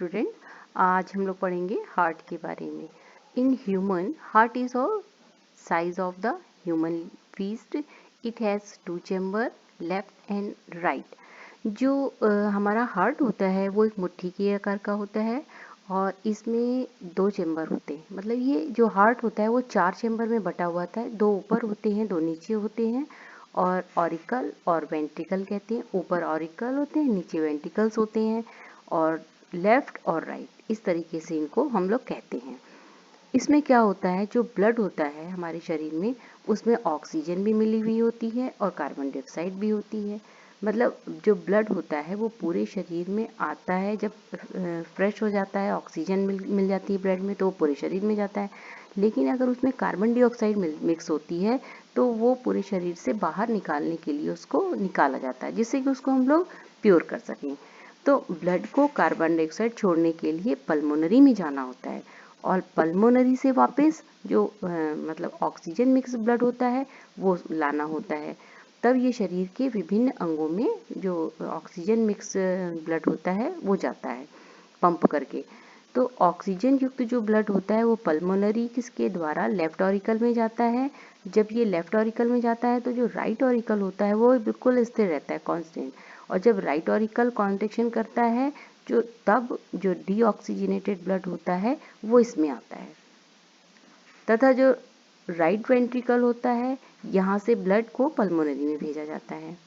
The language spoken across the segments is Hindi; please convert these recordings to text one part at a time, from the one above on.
स्टूडेंट, आज हम लोग पढ़ेंगे हार्ट के बारे में। In human, heart is of size of the human fist. It has two chamber, left and right. जो हमारा हार्ट होता है वो एक मुट्ठी के आकार का होता है और इसमें दो चैम्बर होते हैं। मतलब ये जो हार्ट होता है वो चार चैम्बर में बटा हुआ था। दो ऊपर होते हैं, दो नीचे होते हैं और ऑरिकल और वेंट्रिकल कहते हैं। ऊपर ऑरिकल होते हैं, नीचे वेंट्रिकल्स होते हैं और लेफ्ट और राइट इस तरीके से इनको हम लोग कहते हैं। इसमें क्या होता है, जो ब्लड होता है हमारे शरीर में उसमें ऑक्सीजन भी मिली हुई होती है और कार्बन डाइऑक्साइड भी होती है। मतलब जो ब्लड होता है वो पूरे शरीर में आता है। जब फ्रेश हो जाता है, ऑक्सीजन मिल जाती है ब्लड में तो वो पूरे शरीर में जाता है। लेकिन अगर उसमें कार्बन डाइऑक्साइड मिक्स होती है तो वो पूरे शरीर से बाहर निकालने के लिए उसको निकाला जाता है, जिससे कि उसको हम लोग प्योर कर सकें। तो ब्लड को कार्बन डाइऑक्साइड छोड़ने के लिए पल्मोनरी में जाना होता है और पल्मोनरी से वापस जो मतलब ऑक्सीजन मिक्स ब्लड होता है वो लाना होता है। तब ये शरीर के विभिन्न अंगों में जो ऑक्सीजन मिक्स ब्लड होता है वो जाता है पंप करके। तो ऑक्सीजन युक्त जो ब्लड होता है वो पल्मोनरी किसके द्वारा लेफ्ट ऑरिकल में जाता है। जब ये लेफ्ट ऑरिकल में जाता है तो जो राइट ऑरिकल होता है वो बिल्कुल स्थिर रहता है, कांस्टेंट। और जब राइट ऑरिकल कॉन्ट्रैक्शन करता है जो तब जो डीऑक्सीजनेटेड ब्लड होता है वो इसमें आता है तथा जो राइट वेंट्रिकल होता है यहाँ से ब्लड को पल्मोनरी में भेजा जाता है।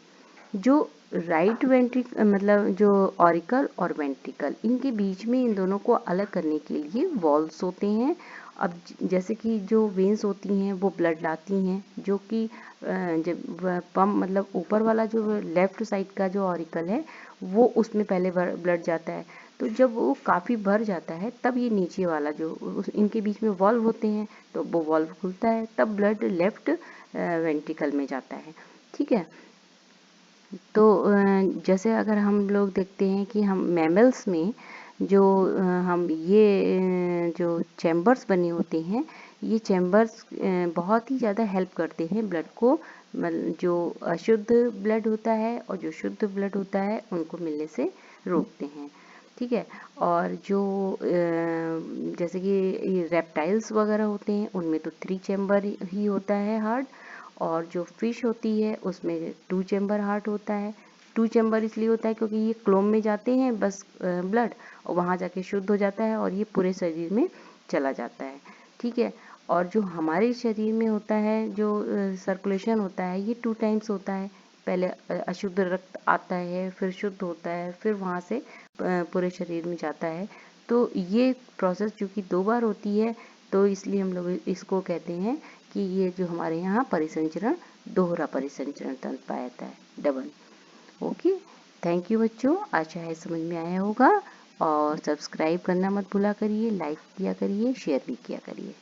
जो राइट वेंट्रिकल मतलब जो ऑरिकल और वेंट्रिकल इनके बीच में इन दोनों को अलग करने के लिए वॉल्व्स होते हैं। अब जैसे कि जो वेन्स होती हैं वो ब्लड लाती हैं, जो कि जब पंप मतलब ऊपर वाला जो लेफ्ट साइड का जो ऑरिकल है वो उसमें पहले ब्लड जाता है। तो जब वो काफ़ी भर जाता है तब ये नीचे वाला जो इनके बीच में वॉल्व होते हैं तो वो वॉल्व खुलता है, तब ब्लड लेफ्ट वेंट्रिकल में जाता है। ठीक है। तो जैसे अगर हम लोग देखते हैं कि हम मैमल्स में जो हम ये जो चैम्बर्स बने होते हैं, ये चैम्बर्स बहुत ही ज़्यादा हेल्प करते हैं ब्लड को जो अशुद्ध ब्लड होता है और जो शुद्ध ब्लड होता है उनको मिलने से रोकते हैं। ठीक है। और जो जैसे कि रेप्टाइल्स वगैरह होते हैं उनमें तो 3 चैम्बर ही होता है हार्ट। और जो फिश होती है उसमें 2 चैम्बर हार्ट होता है। 2 चैम्बर इसलिए होता है क्योंकि ये क्लोम में जाते हैं बस ब्लड, और वहाँ जाके शुद्ध हो जाता है और ये पूरे शरीर में चला जाता है। ठीक है। और जो हमारे शरीर में होता है जो सर्कुलेशन होता है ये 2 टाइम्स होता है। पहले अशुद्ध रक्त आता है, फिर शुद्ध होता है, फिर वहाँ से पूरे शरीर में जाता है। तो ये प्रोसेस जो कि 2 बार होती है तो इसलिए हम लोग इसको कहते हैं कि ये जो हमारे यहाँ परिसंचरण दोहरा परिसंचरण तंत्र पाया जाता है, डबल। ओके, थैंक यू बच्चों, आशा है समझ में आया होगा। और सब्सक्राइब करना मत भूला करिए, लाइक किया करिए, शेयर भी किया करिए।